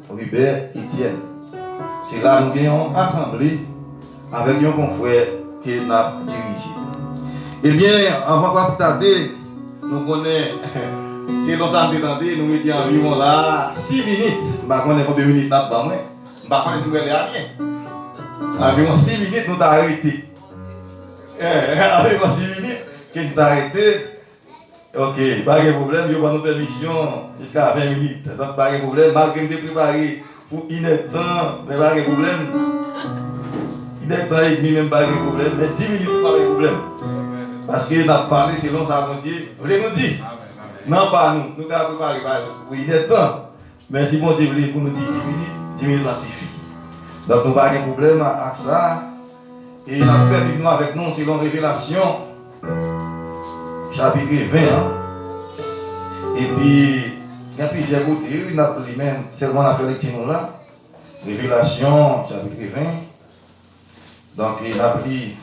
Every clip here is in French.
pour Ribert Etienne. C'est là nous avons assemblée avec un confrère qui n'a dirigé. Eh bien, avant de tarder, nous connaissons, c'est dans ça que nous étions environ là 6 minutes. Je ne sais pas combien de minutes nous avons. Je ne sais pas si vous avez bien. Environ 6 minutes nous avons arrêté. Environ 6 minutes que nous avons arrêté. Ok, pas de problème, il y a une permission jusqu'à 20 minutes. Donc, pas de problème, malgré que je préparé pour 1 heure de temps, mais pas de problème. 1 heure de temps et demi, même pas de problème, mais 10 minutes, pas de problème. Parce que nous avons parlé selon ça, mon Dieu. Vous voulez nous dire? Non, pas nous. Nous avons préparé pour 1 heure de temps. Mais si mon Dieu voulait pour nous dire 10 minutes, ça suffit. Donc, nous n'avons pas de problème à ça. Et nous avons fait avec nous selon Révélation. Chapitre 20, et puis il y a plusieurs côtés, il y a même seulement la fait là, Révélation, chapitre 20. Donc il a pris,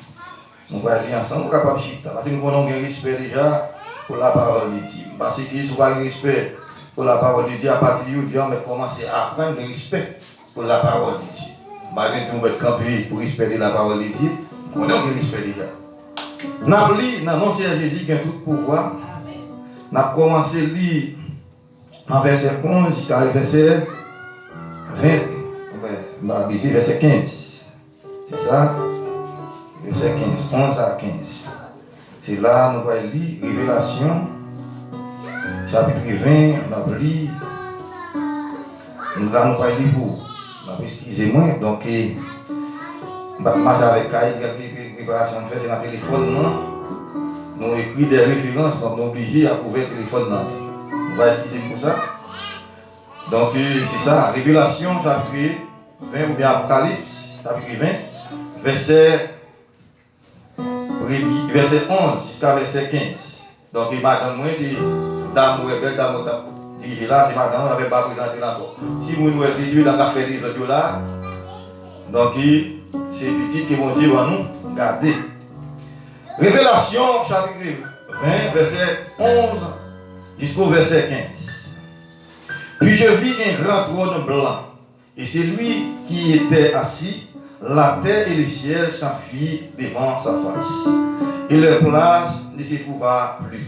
on va aller ensemble, on va capable de chita, parce que nous avons un respect déjà pour la parole de Dieu. Parce que si vous avez un respect pour la parole de Dieu, à partir de Dieu, on va commencer à apprendre le respect pour la parole de Dieu. Malgré que vous êtes campé pour respecter la parole de Dieu, on a un respect déjà. Nous avons lu dans l'Ancien Jésus qui a tout pouvoir. Nous avons commencé à lire en verset 11 jusqu'à verset 20. Verset 15. C'est ça? Verset 15. 11 à 15. C'est là nous allons lire Révélation, chapitre 20. Nous avons lu. Nous allons lire pour. Excusez-moi. Donc, je vais marcher avec quelques préparations de fait sur le téléphone. Nous écrivons des références, donc nous sommes obligés à trouver le téléphone. On va excuser pour ça. Donc c'est ça, Révélation chapitre 20 ou bien Apocalypse chapitre 20, verset 11 jusqu'à verset 15. Donc madame, moi c'est dame belle dame dirigée là, c'est madame, on n'avait pas présenté là encore. Si vous nous êtes désiré dans le café des autres là, donc c'est petit que mon Dieu va nous garder. Révélation chapitre 20, verset 11 jusqu'au verset 15. Puis je vis un grand trône blanc, et c'est lui qui était assis, la terre et le ciel s'enfuirent devant sa face, et leur place ne se trouva plus.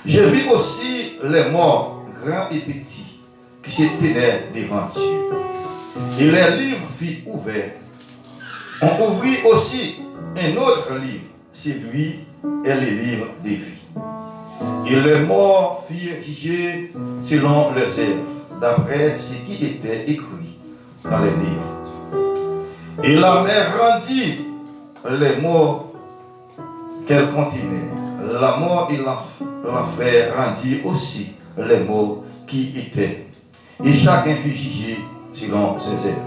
Je vis aussi les morts, grands et petits, qui se tenaient devant Dieu. Et les livres furent ouverts. On ouvrit aussi un autre livre, celui est le livre des vies. Et les morts furent jugés selon leurs œuvres, d'après ce qui était écrit dans les livres. Et la mer rendit les morts qu'elle contenait. La mort et l'enfer rendirent aussi les morts qui étaient. Et chacun fut jugé selon ses œuvres.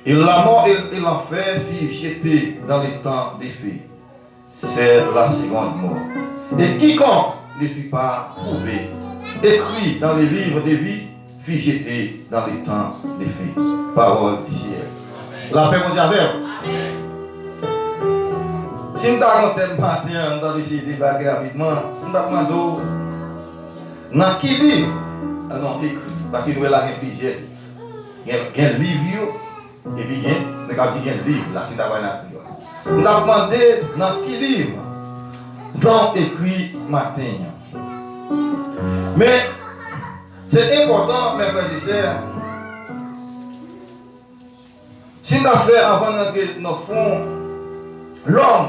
Et la mort et l'enfer furent jetés dans les temps des feux. C'est la seconde mort. Et quiconque ne fut pas trouvé, écrit dans les livres de vie, fut jeté dans les temps des feux. Parole du ciel. La paix mon Dieu avec. Si nous avons un thème matin, nous avons essayé de débattre rapidement, nous avons demandé dans qui livre? Non, écrit. Parce que nous avons plusieurs livres. Il y a un livre. Et puis, il y a un livre, là, c'est d'avoir un livre. Nous avons demandé dans quel livre donc écrit matin. Mais c'est important, mes frères et sœurs, si nous avons fait avant d'entrer dans le fond, l'homme,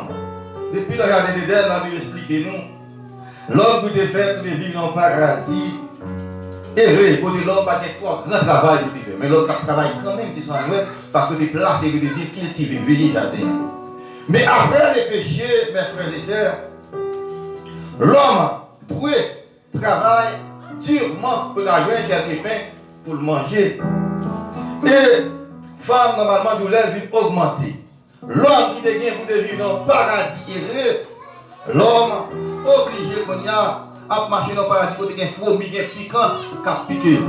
depuis le jardin d'Éden, nous avons expliqué nous, l'homme peut faire tous les vivre dans le paradis. Et pour l'homme, pas de trois grands travail pour faire. Mais l'homme travaille quand même, c'est son web, parce que tu places et tu dis cultiver, veiller jardin. Mais après les péchés, mes frères et sœurs, l'homme doit travailler durement pour gagner quelques pains pour le manger. Et femme, normalement, douleur vit augmenter. L'homme qui devient pour vivre dans le paradis heureux, l'homme obligé qu'on y a à marcher dans le paradis pour des fourmis, des piquants, cap piqué.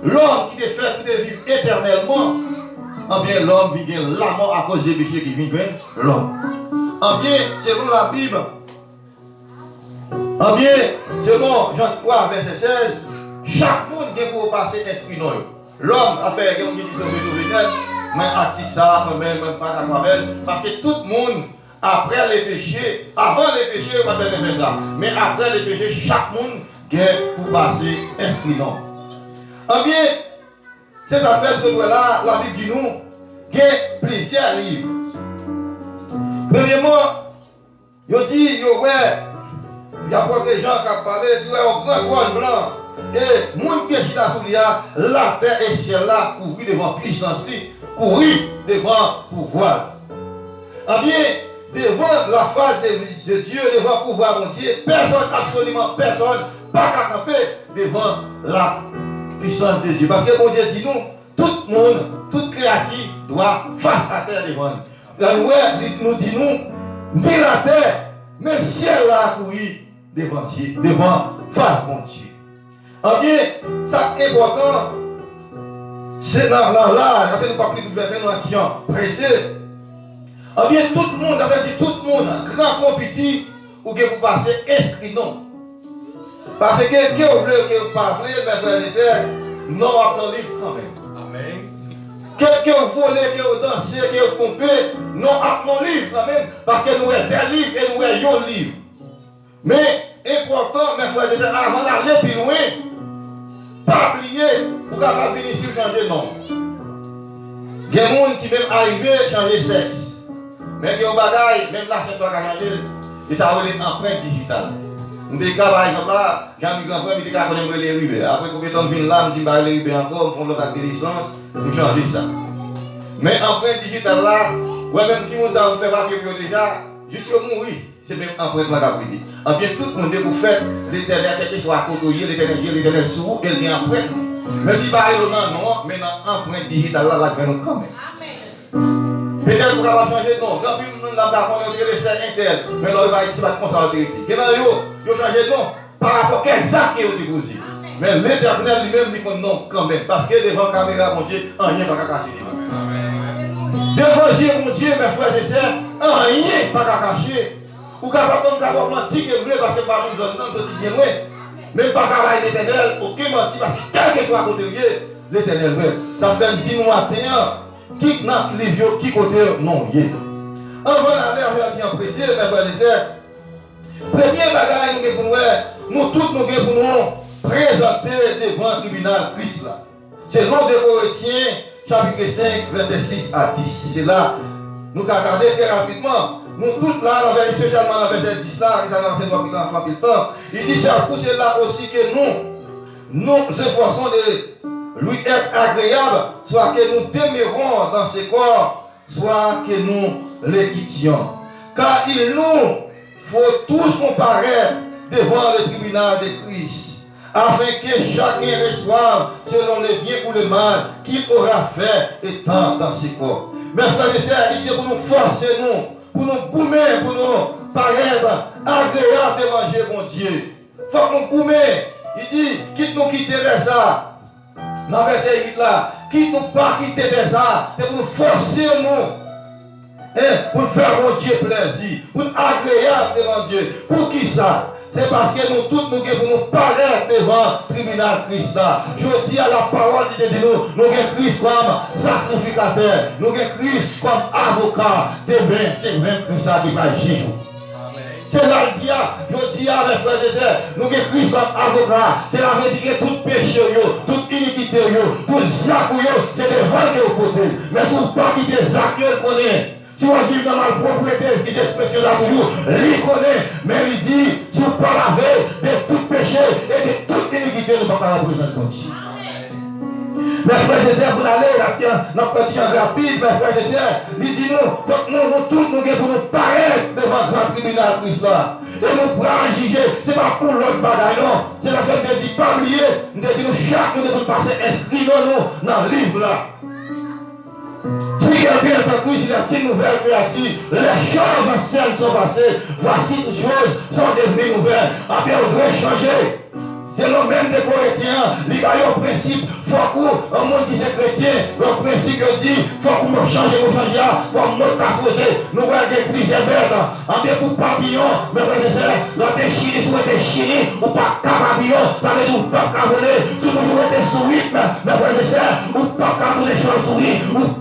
L'homme qui te fait pour vivre éternellement, en bien l'homme vit la mort à cause des péchés qui viennent de l'homme. En bien, selon la Bible, en bien, selon Jean 3, verset 16, chaque monde qui pour passer esprit non. l'homme a fait une guérison de mais article ça, moi-même, pas d'accord avec elle, parce que tout le monde, après les péchés, avant les péchés, on va faire ça, mais après les péchés, chaque monde gagne pour passer inscrit non. En bien, ces affaires de là, la Bible dit nous, gagne plusieurs livres. Premièrement, il dit, il y a pas de gens qui parlé, il y a un grand trône blanc. Et moun qui est sous la terre et ciel là, couvrir devant puissance, courir devant pouvoir. Eh bien, devant la face de Dieu, devant le pouvoir de Dieu, personne, absolument personne, pas qu'à camper devant la puissance de Dieu. Parce que mon Dieu dit nous, tout le monde, toute créature doit face à terre devant nous. La loi nous dit nous, ni la terre, même le ciel là, courir devant Dieu, devant face mon Dieu. Eh bien, ça est important, c'est là, parce que nous ne pouvons pas plus de verset, nous étions pressés. Eh bien, tout le monde, avait dit tout le monde, grand comme petit, ou que vous passez inscrit non. Parce que vous voulez que vous parlez, mes frères et sœurs, non, on a livre quand même. Amen. Que vous volez, que vous dansez, que vous pompez, non, on livre quand même, parce que nous avons des livres et nous avons un livre. Mais, important, mes frères et sœurs, avant d'aller plus loin, pas oublier, pour capable venir ici changer de nom. Il y a des gens qui même arrivé à changer de sexe. Mais il y a des bagages, même là, c'est toi qui as changé, et ça va être empreinte digitale. On dit par exemple là, j'ai un grand frère qui dit qu'on aimerait les rubés. Après combien de temps viennent là, on dit bah les rubés encore, on font l'autre acte de licence, pour changer ça. Mais empreinte digitale là, ouais, même si on ça fait papier déjà, jusqu'à mourir, c'est même empreinte là qu'a pris. En bien tout le monde vous faites l'éternel quelque soit à côté, l'éternel sous, elle vient empreinte. Mais si pas le non, mais dans empreinte digitale là, la nous quand même. Peut-être qu'on va changer de nom. Quand on a d'accord avec les serres internes, mais là, il va ici, va commencer à vérité. Quand il a changé de nom par rapport à exact qui est déposé. Mais l'éternel lui-même dit qu'on non quand même. Parce que devant la caméra, mon Dieu, rien ne va cacher. Devant Dieu, mon Dieu, mes frères et sœurs, rien ne va cacher. Ou capable de mentir que vous voulez parce que par une zone, non, c'est bien loin. Même pas capable l'éternel, aucun menti parce que quel que soit à côté de l'éternel, ça fait 10 mois, qui n'a les vieux, qui côté non, y est. Avant d'aller en pressé, mes frères et sœurs, premier bagage nous tous nous pour nous présenter devant le tribunal Christ là. C'est le nom de Corinthiens, chapitre 5, verset 6 à 10. C'est là, nous allons regarder très rapidement. Nous tous là, spécialement dans le verset 10 là, il dit c'est à coup c'est là aussi que nous efforçons de lui être agréable, soit que nous demeurons dans ses corps, soit que nous les quittions. Car il nous faut tous comparaître devant le tribunal de Christ, afin que chacun reçoive selon le bien ou le mal qu'il aura fait étant dans ses corps. Mes frères et sœurs, il dit pour nous forcer, pour nous boumer, pour nous paraître agréable devant Dieu, mon Dieu. Il faut que nous boumer. Il dit, quitte nous quitter vers ça. Dans le verset 8 là, quitte nous pas quitter vers ça, c'est pour nous forcer pour faire mon Dieu plaisir, pour nous agréable devant Dieu. Pour qui ça? C'est parce que nous tous nous pour nous paraître devant le tribunal Christ là. Je dis à la parole de Dieu, nous avons Christ comme sacrificateur, nous avons Christ comme avocat. Demain, c'est même Christ qui va juger. C'est là le dia, je dis à mes frères et sœurs, nous avons Christ comme avocat. C'est la vérité que tout péché, toute iniquité, tout zac, c'est devant que vous côté. Mais si vous ne pas quitter zac, vous connaissez. Si vous vivez dans la propriété, qui s'exprime là pour vous, il connaît. Mais il dit, si vous ne pas laver de tout péché et de toute iniquité, nous ne pouvons pas représenter Dieu. Mes frères et sœurs, vous allez, dans le petit rapide, mes frères et sœurs, il dit nous tous, nous pour nous paraître devant le grand tribunal Christ là. Et nous prenons juger, ce n'est pas pour l'autre bagaille, non. C'est la fait de dire, pas oublier, nous disons chaque nous devons passer, inscrivons-nous dans le livre là. Si quelqu'un est en Christ, il a une nouvelle créature, les choses anciennes sont passées, voici les choses sont devenues nouvelles. Après, on doit changer. C'est le même des Corinthiens, il y a un principe, il faut que un monde qui est chrétien, le principe dit, il faut que nous changions, il faut que nous affoser, nous voyons plusieurs bêtes, en bien pour papillon, mais frères, là des chili, soit des chili, ou pas cababillon, ça veut dire pas cavoler, si nous jouons des sous rythme, mais frères, ou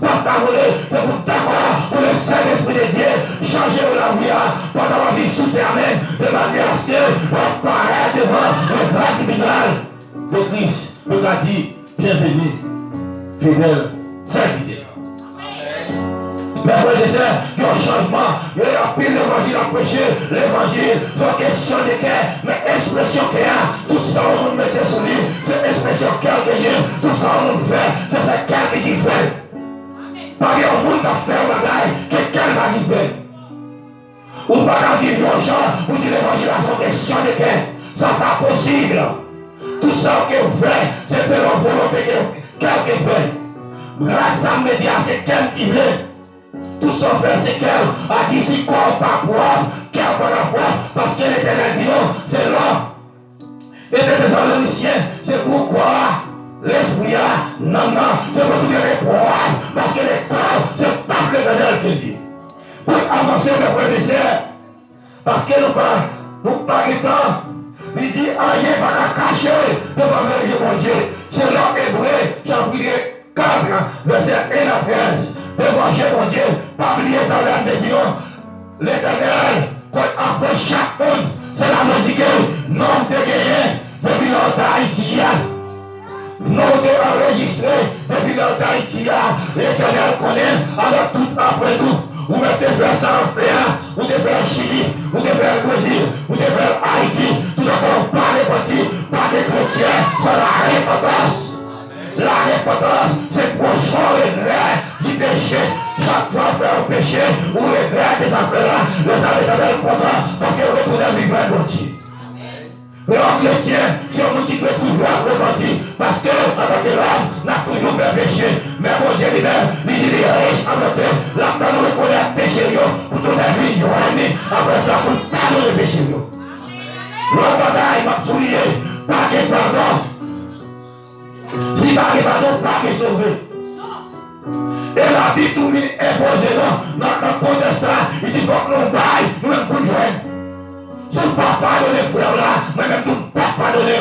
pas voler, c'est pour d'accord pour le Saint-Esprit de Dieu, changer la vie pendant la vie souterraine, de manière à ce que on paraît devant le grand tribunal de Christ. Le gars dit, bienvenue, fidèle serviteur. Mais frères et sœurs, il y a un changement, il y a pile l'évangile à prêcher, l'évangile, c'est question de cœur, mais expression qu'il y a, tout ça on nous mettait sur lui, c'est expression qu'elle gagne, tout ça on nous fait, c'est ça qu'elle qui fait. Pas qu'il y a un monde qui a fait un bagage, quelqu'un va dire fait. Ou pas qu'il y a des gens, ou dire l'évangile à son question de cœur, ça pas possible. Tout ça qu'on fait, c'est faire la volonté qu'elle fait. Grâce à média, c'est qu'elle qui veut. Tout ça fait, c'est qu'elle a dit si quoi pas propre, qu'elle pas propre, parce que l'Éternel dit non, c'est là. Et les Thessaloniciens, c'est pourquoi l'esprit non, c'est pour tout les propre, parce que les corps, c'est pas l'Éternel qui dit. Pour avancer, mes frères et sœurs, parce que nous pas de temps, il dit rien pas cacher devant mon Dieu. C'est là Hébreu, chapitre 4, verset 1 à 13. L'évangile, mon Dieu, pas oublier dans l'âme de Dieu. L'Éternel, quand après chaque monde, c'est la musique, non de gagner, depuis longtemps Haïti, non de enregistrer, depuis longtemps Haïti, l'Éternel connaît, alors tout après tout. Vous mettez faire ça en Fréa, vous devez faire Chili, vous devez faire Brésil, vous devez faire Haïti, tout d'abord pas les petits, pas des chrétiens, c'est la repentance. La repentance, c'est prochain regret du péché. Chaque fois faire un péché ou regret des affaires-là, les arrêteurs content parce que vous retournez à vivre un Dieu. Et en chrétien, c'est nous qui peut toujours repentir parce que, en tant que l'homme, n'a toujours fait péché. Mais mon Dieu lui-même, il est riche en notre là, quand nous reconnaissons le péché, pour tout la vie, après ça, pour pardonner le péché. Le bataille m'a souligné, pas de pardon. Si pas de pardon, pas de sauver. Et la vie tout est imposée, non, dans compte de ça, il dit faut que nous baillons, nous-mêmes pour nous joindre. Si on ne peut pas pardonner, frère là, moi-même, tout ne peut pas pardonner.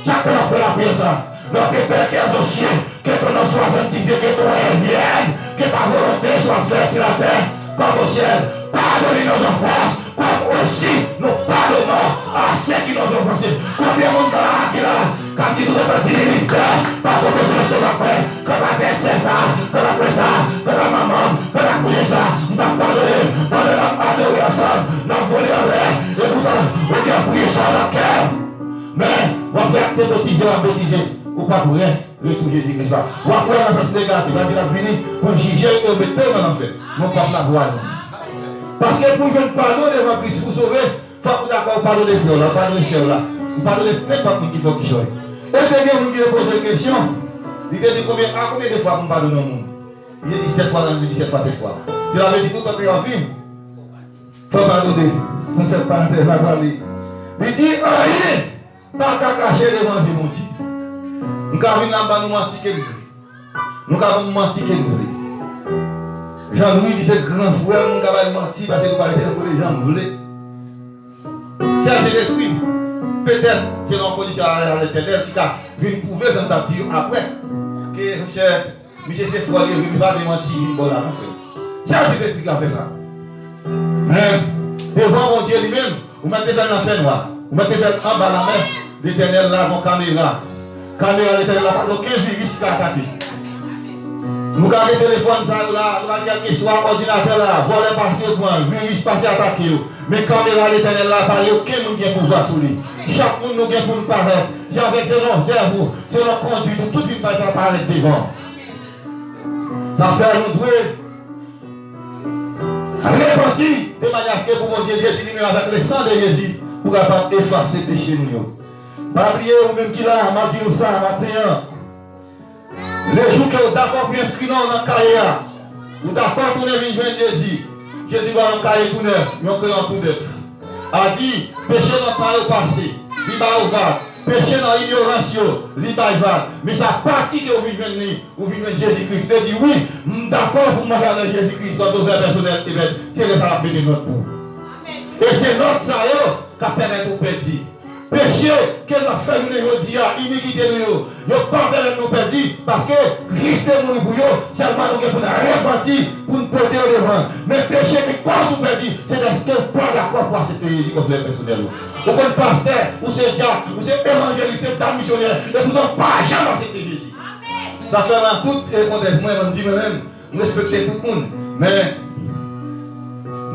Chacun a fait la prière ça. Notre Père qui est aux cieux, que ton nom soit sanctifié, que ton règne vienne, que ta volonté soit faite sur la terre, comme au ciel. Pardonnez nos offenses, comme aussi nous pardonnons à ceux qui nous ont offensés. Combien de monde là qui là, quand tu nous as dit les livres, pardonne sur le stomac, quand la terre c'est ça, quand la fait ça, quand la maman, quand la couille ça, on va pardonner, pendant la adorer ensemble, n'a volé en l'air, et pourtant, on a prié ça dans le cœur. Mais, on va faire tes bêtises, on va bêtiser. Ou pas pour rien, retour Jésus-Christ. Ou après la sens négative, il a fini pour juger et mettre en enfer. Non pas la voie. Parce que pour jouer pardon devant Christ, pour sauver, il faut d'accord pardonner frère là, pardonner cher là. Vous pardonnez n'importe qui faut qu'il soit. Et il y a des gens qui posent une question. Il dit combien de fois vous pardonnez au monde? Il dit 17 fois, il dit 17 fois, 7 fois. Tu l'avais dit tout quand tu es en vie. Il faut pardonner. Sans cette parenthèse là, il dit rien. Pas qu'à cacher devant Dieu, mon Dieu. Nous avons venir là-bas, nous mentir que nous voulons. Nous avons menti que nous voulons. Jean-Louis dit c'est grand frère, nous avons menti parce que nous avons fait pour les gens nous voulons. Ça c'est l'esprit. Peut-être c'est dans la condition à l'éternel qui a vu prouver ça t'a dit après. Que monsieur c'est froid, il va démentir, il va là. Ça c'est l'esprit qui a fait ça. Mais devant mon Dieu lui-même, vous mettez dans la fin noire. Vous mettez en bas la main, l'éternel là, mon caméra. Caméra l'éternel là, pas aucun virus qui a attaqué. Nous avons le téléphone ça là, nous avons quelque chose, ordinateur là, voler passer au point, virus passer attaquer. Mais caméra l'éternel là, pas aucun nous qui a pouvoir sur lui. Chaque monde nous a pour nous paraître. C'est avec ce nom, c'est vous, c'est notre conduite, toute une bataille apparaître devant. Ça fait nous douer. Réparti de manière à ce que pour mon Dieu, Jésus lui-même avec le sang de Jésus, pour capable effacer le péché nous. Pas oublier ou même qu'il a, m'a dit ça matin. Les jours que vous d'accord pour inscrire dans le cahier, vous d'accord tourner vers Jésus. Jésus va dans le cahier tout neuf, mais on crée tout neuf. A dit, péché dans le passé, il va au vague. Péché dans l'ignorance, il va au vague. Mais ça partie que vous vivez de Jésus-Christ. Il dit, oui, d'accord pour manger avec Jésus-Christ, quand vous êtes personnel, c'est ça la bénédiction notre pour. Et c'est notre salaire qui permet de perdre. péché que nous fait nous aujourd'hui, iniquité nous, nous pardonnons nous perdus parce que Christ est mort pour nous, seulement nous pour nous repentir, pour nous porter au devant. Mais péché qui cause nous perdu, c'est parce que nous pas d'accord pour accepter Jésus comme le personnel. Ou comme pasteur, ou c'est diacre, ou c'est évangéliste, c'est missionnaire, et pourtant pas jamais accepter Jésus. Ça fait dans tout le contexte, moi je dis moi-même, je respecte tout le monde, mais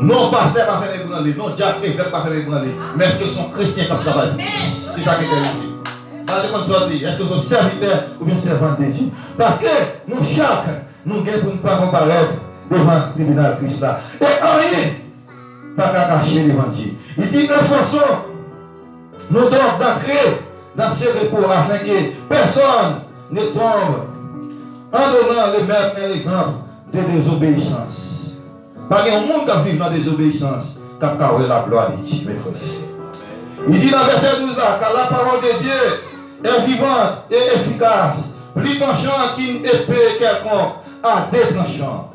non pasteur pas faire pour aller, non diacre évêque pas faire pour aller, mais est-ce que son chrétien qui travaille? C'est ça qui est ici. Est-ce que son serviteur ou bien servant de Dieu? Parce que nous chaque, nous gagnons pour ne pas comparaître devant le tribunal Christ là. Et rien, pas qu'à cacher devant Dieu. Il dit, nous forçons, nous devons d'entrer dans ce repos afin que personne ne tombe en donnant le même exemple de désobéissance. Parce qu'il y a un monde qui vit dans la désobéissance, qui a la gloire de Dieu, mes frères et sœurs. Il dit dans le verset 12 là, car la parole de Dieu est vivante et efficace, plus tranchante qu'une épée quelconque, à deux tranchants,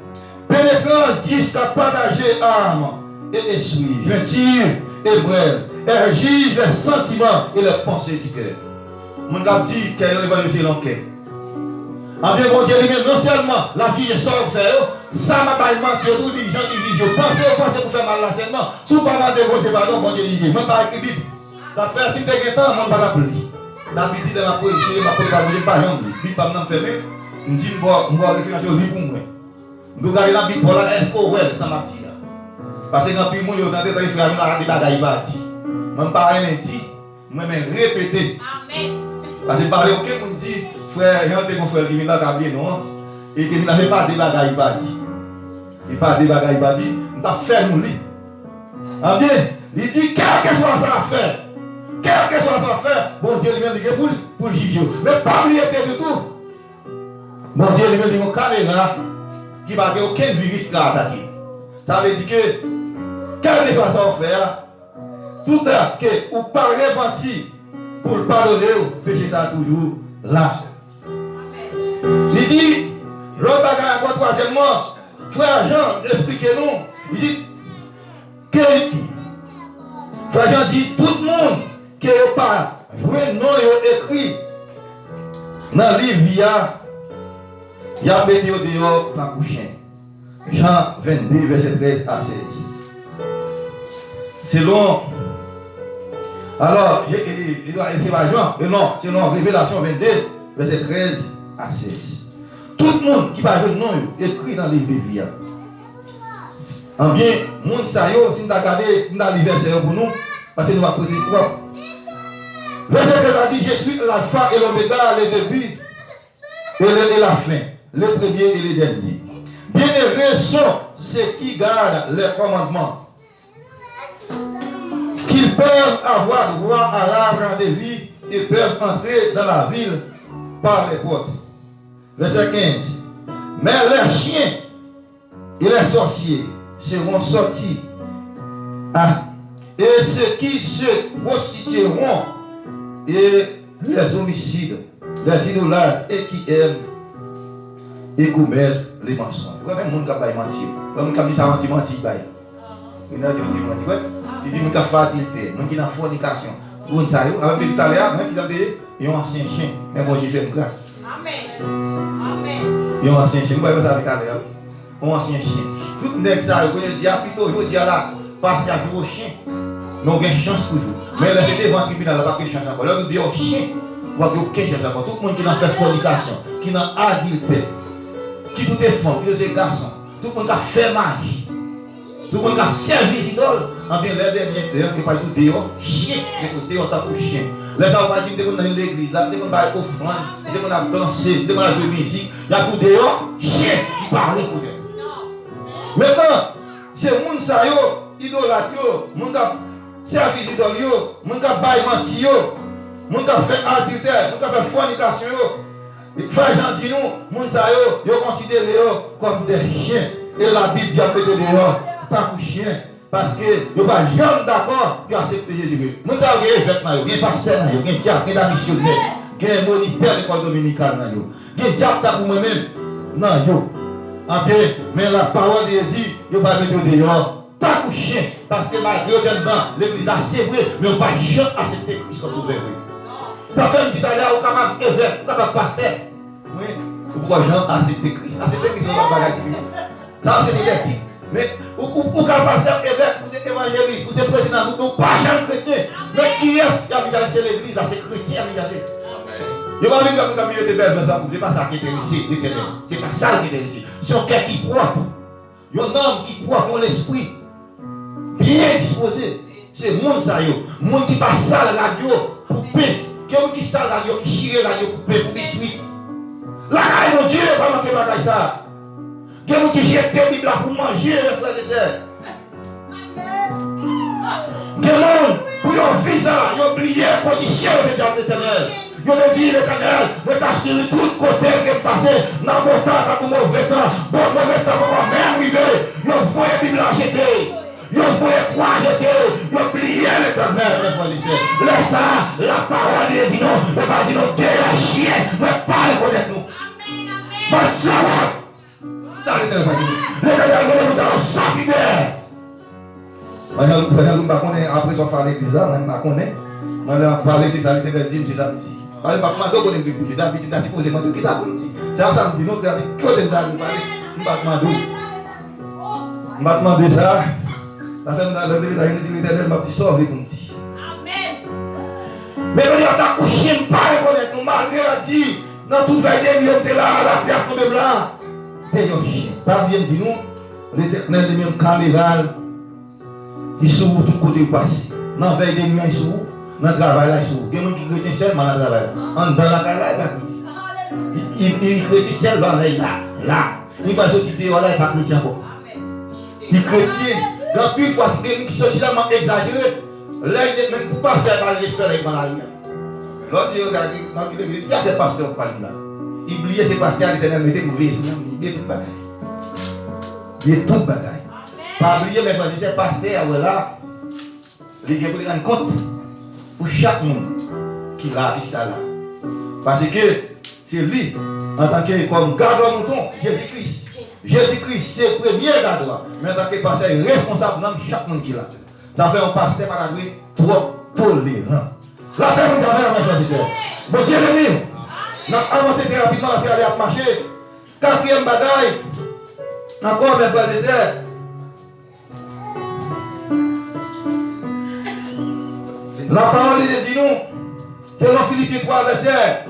pénétrant jusqu'à partager âme et esprit, gentil et bref, elle juge les sentiments et les pensées du cœur. Mon gars dit qu'il y a l'évangile l'enquête. En bien, bon Dieu lui-même, non seulement la vie est sans faire, ça m'a pas menti, tout les gens qui disent, pensez pour faire mal là seulement, sous pas mal de bon Dieu, pardon, bon Dieu dit, même pas écrit Bible. Ça fait si tu as temps, on ne va pas l'appeler. D'habitude, dans la poésie, je ne vais pas l'appeler. Je ne vais pas l'enfermer. Je dis, je vais réfléchir au livre pour moi. Je vais regarder la Bible pour la esco, ça m'a dit. Parce que quand il y a des gens qui ont des bagages, je ne vais pas dire, je vais répéter. Parce que parler aucun monde dit, frère, j'ai mon frère qui vient là, non, et qui n'a pas de bagages, il va dire. Il pas de bagages, il va dire, on va faire nous lire. Ah bien, il dit, quel que soit ça à faire. Quel que soit son affaire, bon Dieu lui-même dit pour le juger. Mais pas oublier surtout. Bon Dieu lui-même dit qu'on caméra qui va avoir aucun virus qui a attaqué. Ça veut dire que, quel que soit son affaire, tout à que ou pas repentir pour le pardonner, le péché ça toujours là. Il dit, l'autre bagage encore troisièmement, frère Jean, expliquez-nous. Il dit, que frère Jean dit, tout le monde qui n'a pas joué non écrit dans le livre, il y a mis au dehors par coucher. Jean 22, verset 13 à 16. Selon. Alors, c'est pas Jean, non, selon Révélation 22, verset 13 à 16. Tout le monde qui va jouer non écrit dans le livre. En bien, le monde, si nous avons regardé dans le verset pour nous, parce que nous allons poser quoi. Verset 13 a dit, je suis l'alpha et l'oméga, le début et la fin, le premier et le dernier. Bienheureux sont ceux qui gardent les commandements, qu'ils peuvent avoir droit à l'arbre de vie et peuvent entrer dans la ville par les portes. Verset 15. Mais les chiens et les sorciers seront sortis, et ceux qui se prostitueront, et les homicides, les idolâtres et qui aiment et commettent les mensonges. Ouais, même les gens qui ont menti. Les gens qui disent ça menti. Il dit que fait adultère, les gens qui ont fornication. Vous savez, avec tout à l'heure, même qui ont un ancien chien. Mais moi, j'ai fait une grâce. Amen. Ils ont un ancien chien. Vous voyez ça tout à l'heure. Ils ont un ancien chien. Tout le monde ça, je dis, plutôt, je dis là, parce qu'il y a un chien. Mais on a une chance pour vous. Mais là, c'est devant le tribunal, on n'a pas de chance encore. Là, on dit, oh chien, on n'a aucune chance encore. Tout le monde qui a fait fornication, qui a adultère, qui tout est femme, qui est garçon, tout le monde qui a fait magie, tout le monde qui a servi les idoles, en bien les derniers qui parlent tout dehors, chien, qui tout dehors, t'as pour chien. Les gens vont dire, dès qu'on est dans l'église, dès qu'on va offrande, dès qu'on a dansé, dès qu'on a joué musique, il y a tout dehors, chien, qui parle pour eux. Maintenant, c'est le monde ça, idolâtre, le monde service idole, mon gars bail menti, mon gars fait adultère, mon gars fait fornication, frère Jean dit nous, mon sa yo considéré comme des chiens. Et la Bible dit à peu de dehors, pas pour chien, parce que yo pas jamais d'accord pour accepter Jésus. Mon sa yo évêque na yo, gen pasteur na yo, gen diacre, gen missionnaire, gen moniteur de l'école dominicale na yo, gen diacre pour moi-même, non yo. En bien, mais la parole de Dieu dit, yo pas mettre dehors. tant que chien, parce que malgré dedans, l'église a c'est vrai, mais on ne va pas jamais accepter Christ comme vous verrez. Ça fait un petit aller au capable évêque, au capable pasteur. Oui, vous ne pouvez jamais accepter Christ. Accepter Christ, on va pas l'activer. Ça, c'est l'éthique. Mais, ou capable pasteur évêque, ou c'est évangéliste, ou c'est président, nous ne pas jamais chrétien. Mais qui est-ce qui a engagé l'église? C'est chrétien qui a engagé. Je ne vais pas venir comme milieu de belles, mais ce n'est pas ça qui est ici, l'éternel. Ce n'est pas ça qui est ici. C'est un cœur qui propre. Il y a un homme qui propre dans l'esprit. Bien disposé. C'est le monde ça. Le monde qui passe ça la radio pour paix. Qui sale la radio, qui chire la radio pour paix, pour biscuit. La caille, mon Dieu, pas manquer bagaille ça. Quelqu'un qui jette la Bible pour manger, les frères et sœurs. Quelqu'un, pour yon fils ça, yon oublié la condition de l'éternel. Yon a dit l'éternel, mais t'as sur tout côté qui est passé, dans le bon temps, dans le mauvais temps, bon mauvais temps, on va même arriver. Yon voit la Bible acheter. Yon voit quoi jeter. Yon oublié l'éternel, les frères et sœurs. Laisse ça, la parole de dit non, mais pas dit non, Dieu la chien, mais pas le connaître nous. Pas ça. Ça, l'éternel va dire. L'éternel nous allons s'appliquer. Après ça, faire l'église là, je ne connais pas. Je vais parler de ça, l'éternel dit, je vais dire. Je ne sais pas comment je vais dire. David, tu as supposé me dire, qu'est-ce que ça veut dire? C'est ça me dit, non, tu as dit, que tu as dit, je ne vais pas demander ça. La femme dans l'éternel m'a dit, sauve les bons. Amen. Mais quand on a couché, pas reconnaître, nous malgré a dit, dans toute veille de nuit, on était là, la pierre tombée blanc. T'es un chien. Pas bien dit nous, l'éternel de même carnaval, il s'ouvre tout côté passé. Dans veille de nuit, il s'ouvre, dans le travail là, il s'ouvre. Il y a des gens qui chrétient seulement dans le travail. En dans la caille là, il va chrétien. Il chrétien seulement là. Il va sortir dehors là, il va chrétien encore. Il chrétien. Donc, une fois, c'est des gens qui sont finalement exagérés. Là, il même pour passer à la j'espère avec la vie. L'autre, il regarde, dans l'église, qui a fait pasteur pour parler là? Il oubliait ses pasteurs à l'éternel, mettez vous veillez sur lui, il oubliait tout le bagaille. Il oubliait tout le bagaille. Pas oublier, mais quand je sais pasteur, là, il faut rendre compte pour chaque monde qui est là. Parce que c'est lui, en tant que comme garde mouton, Jésus-Christ. Jésus-Christ, c'est le premier garde, mais en tant que pasteur, il est responsable de chaque monde qui est là. Ça fait un pasteur par la nuit trop tolérant. La paix vous avez la frère et sœur. Bon Dieu béni. Nous avons avancé très rapidement, c'est aller à marcher. Quatrième bagaille. Encore mes frères et sœurs. La parole de dit nous, selon Philippiens 3, verset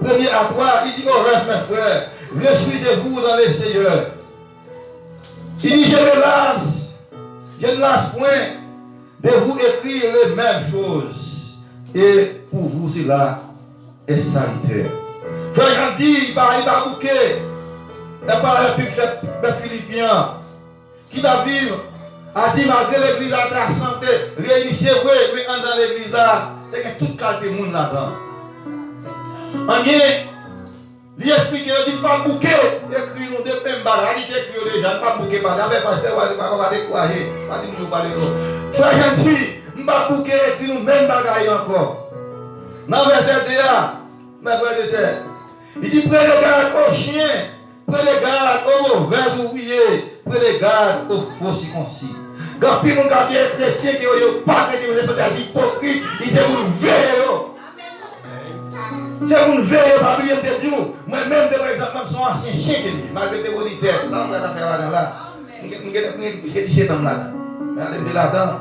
1er à 3, il dit au reste, mes frères, réjouissez-vous dans les Seigneurs. Il dit, je ne lasse point de vous écrire les mêmes choses. Et pour vous, cela est salutaire. Frère Jean-Di, il va bouquer. Il va faire Philippiens. Qui David a dit, malgré l'église à ta santé, réunissez vous, mais dans l'église là, il y a toute qualité de monde là-dedans. Il explique, il dit pas bouquet, écrit nous des mêmes bagages, il écrit déjà, pas bouquet, pas avec pasteur, pas décourager, pas dire nous parler non. Frère Jean-Di, pas bouquet, écrit nous même bagages encore. Dans le verset 2, mes frères et sœurs, il dit prenez garde aux chiens, prenez garde aux mauvais ouvriers, prenez garde aux faux circoncis. Quand puis nous gardons les chrétiens qui n'ont pas chrétiens, mais ce sont des hypocrites, ils disent vous veillez. C'est une veille, pas oublier de dire, moi-même, par exemple, je suis un ancien chien de lui, malgré tes volontaires, ça on va faire là-dedans. Je suis 17 ans là-dedans. Mais là-dedans,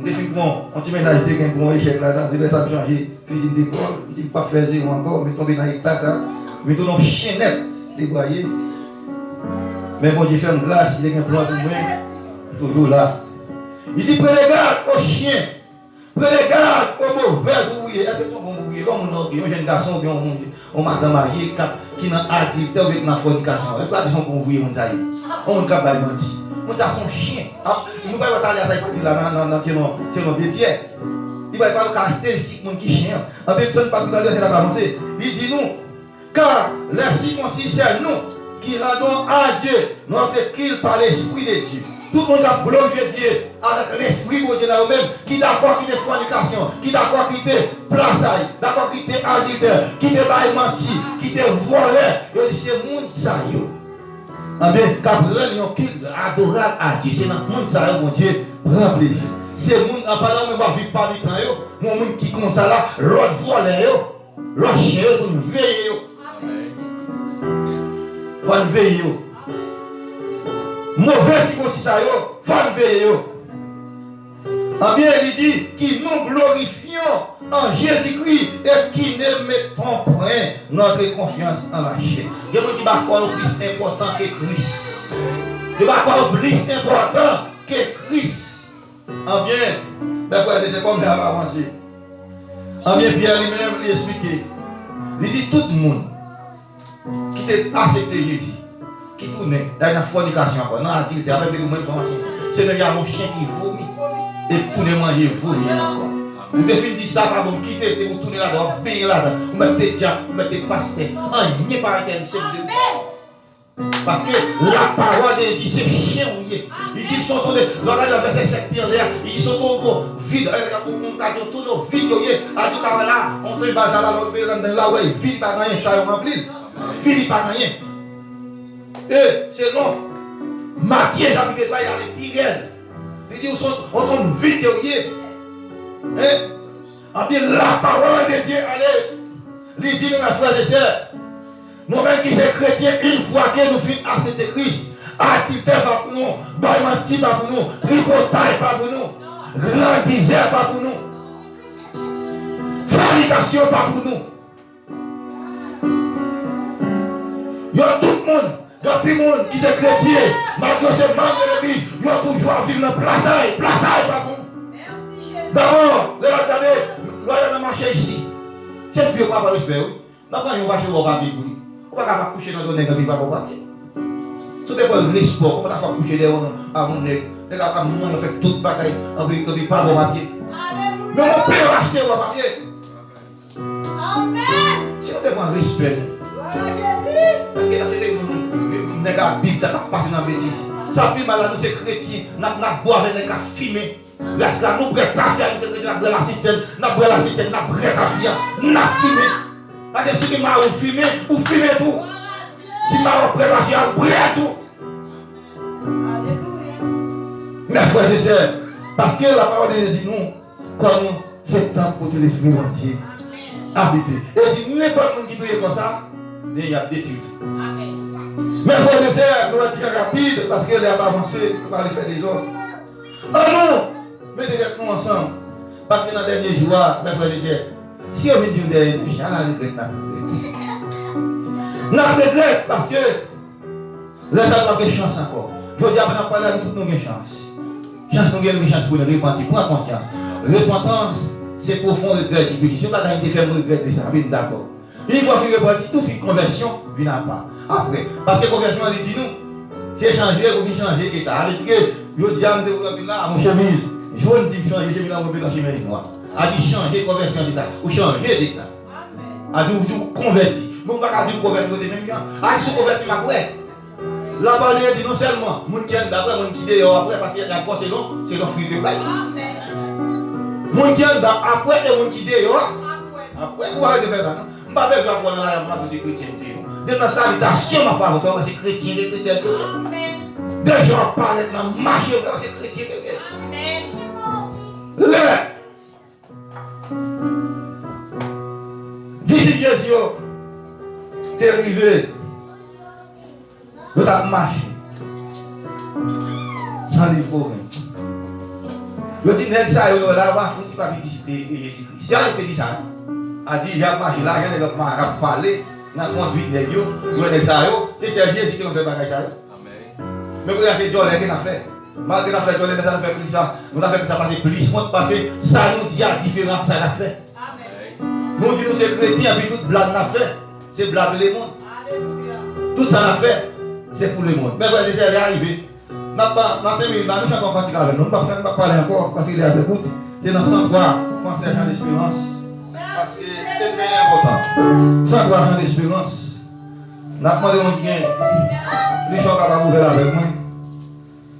je suis bon, on t'y ménage, je suis un bon échec là-dedans, je laisse ça changer, cuisine d'école, je ne dis pas faire zéro encore, mais tomber dans l'hectare, ça, mais tout le chien net, vous voyez. Mais bon, Dieu fait une grâce, il y a un plan pour moi, toujours là. Il dit, prenez garde aux chiens. Prenez garde aux mauvais ouvriers. Est-ce que tu es un bon ouvrier? L'homme, un jeune garçon, ou madame mariée, qui est en activité ou dans la fornication. Est-ce que tu es un bon ouvrier? On ne peut pas mentir. On a son chien. Il ne va pas aller à ça, il va là dans des pierres. Il va pas casser le qui chien. En fait, personne ne peut pas dire avancer. Il dit nous, car les circoncis, c'est nous qui rendons à Dieu notre culte par l'Esprit de Dieu. Tout le monde a glorifié Dieu avec l'esprit de Dieu là-même, qui est d'accord qui est fornication, qui est d'accord qui est plaçaille, d'accord qui est adultère, qui est menti, qui est volé. Il dit c'est monde ça. Eh bien, quand on prend un culte adorable à Dieu, c'est dans le monde ça, mon Dieu, prend plaisir. C'est le monde, en parlant, on va vivre parmi temps, mon monde qui comme ça là, l'autre volet, l'autre chien, pour nous veiller. Faut nous veiller. Mauvais si comme ça, faut nous veiller. Eh bien, il dit qui nous glorifions en Jésus-Christ et qui ne mettons point notre confiance en la chair. Il y a des gens qui va croire plus important que Christ. Il va croire plus important que Christ. En bien, c'est comme ça va avancer. En bien, Pierre lui-même lui expliqué. Il dit tout le monde qui a accepté Jésus, qui tourne dans la fornication, dans l'adultère, avec les mêmes informations, c'est le gars, mon chien qui vomit. Et tout le monde est vomi encore. Vous devez dire ça, pas bon, quitter, vous tournez là-dedans, payer là-dedans, vous mettez diable, vous mettez pasteur, il n'y a pas intéressé de parce que la parole de Dieu, c'est chien. Il dit qu'ils sont tournés, dans le verset 7 Pierre, ils sont tournés vide, on a dit tournés vide, à tout cas là, on te bat là, ouais, vide, pas rien, ça y rempli, vide, pas rien. Et c'est non, Matthieu, j'habite pas, il y a les pires. Il dit, on tombe vite, en bien, la parole de Dieu, allez, il dit, nous, mes frères et sœurs, nous-mêmes qui sommes chrétiens, une fois que nous finissons accepter Christ, accepter pas pour nous, baillementi pas pour nous, tripotaille pas pour nous, grandisère pas pour nous, fornication pas pour nous. Il y a tout le monde. Il y a tout le monde qui est chrétien, malgré ce manque de vie, il y a toujours à vivre dans le plaçage, pas bon. Merci Jésus. D'abord, regardez, là, on a marché ici. C'est vieux, pas de respect, oui. Maintenant, on va chez vos papiers pour lui. On va pas coucher dans le nez, mais pas vos papiers. Si vous avez un respect, comment on va coucher dans mon nez, les gars, on fait toute bataille, on ne pas vos papiers. Mais on peut acheter vos papiers. Amen. Si vous avez un respect, parce que là, c'est des nègres Bible qui passent dans la bêtise. Ça fait mal à nous, c'est chrétiens. Nous boivons avec les gars fumés. Parce que nous ne pas faire, nous sommes chrétiens, nous la citerne, nous la citerne, nous brûlons la vie, nous fumé. Parce que si vous avez fumé, vous fumez tout. Si vous avez brûlé la vie, vous brûlez tout. Alléluia. Mes frères et sœurs, parce que la parole de Jésus nous, comme c'est temps pour que l'Esprit entier habiter. Et dit, n'importe qui peut comme ça, il y a des titres. Amen. Mais frères et sœurs, nous allons dire rapide parce qu'elle a avancé, nous allons faire des autres. Oh non, mettez nous ensemble. Parce que dans le dernier jour, mes frères et sœurs, si on veut dire des gens, on a regret. On a regret parce que les gens n'ont pas de chance encore. Je dis, après, on a parlé avec tout le monde de chance. Chance, nous avons une chance pour nous repentir, prends conscience. Repentance, c'est profond regret du péché. Si on n'a pas fait un regret de ça, d'accord. Il faut faire repentir, toute une conversion, vient à part. Après, parce que conversion, elle dit nous, c'est changer, vous venez changer l'état. Elle dit que, je dis à mon là, mon chemise, je veux dire changer, je vais dans mon chemise noir. Elle dit changer, conversion, c'est ça. Ou changer l'état. Elle dit, vous convertir. Vous ne pouvez pas dire convertir de même temps. Elle dit, si vous convertir après. Là-bas, elle dit non seulement, mon qui est d'après, mon qui est dehors après, parce qu'il y a encore c'est long, c'est son fruit de bail. Mon qui est après et mon qui est dehors. Après, vous allez faire ça. Je ne vais pas faire ça pour la chrétien. De la salutation, ma femme, c'est chrétien, les chrétiens. Des gens parlent dans le marché, c'est chrétien. Là, d'ici Jésus, t'es arrivé. Vous avez marché. Sans les pauvres. Vous dites, n'est-ce pas, vous avez fait pas Jésus-Christ. Si elle te dit ça, elle dit, j'ai marché là, j'ai parlé. Dans la conduite des dieux, sur les saillots, c'est Jésus qui nous fait bagaille ça. Mais vous avez Dieu qui a fait. Malgré la fait, nous avons fait plus ça. Nous avons fait ça passer plus compte parce que ça nous dit à différence ça l'a fait. Nous disons c'est chrétien, puis toute blague n'a fait. C'est blague le monde. Tout ça l'a fait, c'est pour le monde. Mais vous avez arrivé. Dans 5 minutes, nous chantons un cantique avec nous. Nous ne pouvons pas parler encore parce qu'il est à l'écoute. C'est dans 103, concert Jean d'Espérance. Parce que c'est très important. Sans gloire, Jean d'Espérance. Nous avons demandé mon bien. Les gens capables d'ouvrir avec moi.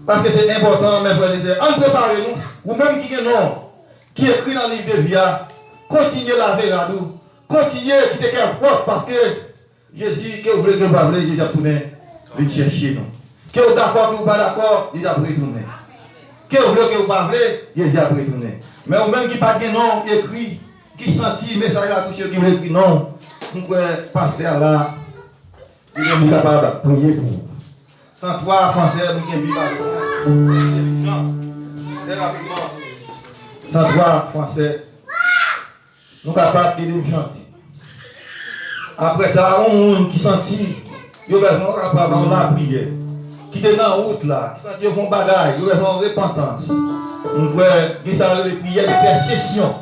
Parce que c'est important, mes frères et sœurs. En préparez-nous. Ou même qui est non, qui écrit dans le livre de vie, continuez la vie à nous. Continuez, quittez cœur propre parce que Jésus, que vous voulez que vous voulez, Jésus a tourné Vite chercher nous. Que vous d'accord, que vous pas d'accord, ils ont retourné. Que vous voulez, que vous pas voulez, ils ont retourné. Mais vous même qui pas de nom écrit, qui sentit le message à toucher, qui veut écrire non, vous pouvez pasteur là, il est capable de prier pour vous. Sans toi, français, vous avez sans toi, français, nous sommes capables de chanter. Après ça, on qui sentit, ils sont capables de la prière. Qui est dans la route là, qui sentit au fond bagaille, ils ont repentance. On peut dire les prières d'intercession.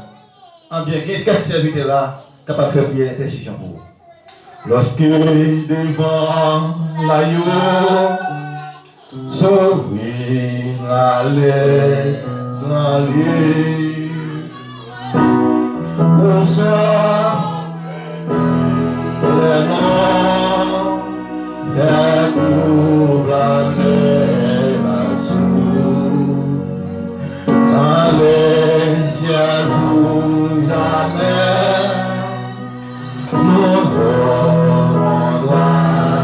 En bien, quelques serviteurs là, capable de faire prière d'intercession pour vous. Lorsque devant l'agneau, sauver l'allée dans l'île, on sort les noms, découvre la dans les ciels pour jamais, nous verrons loin,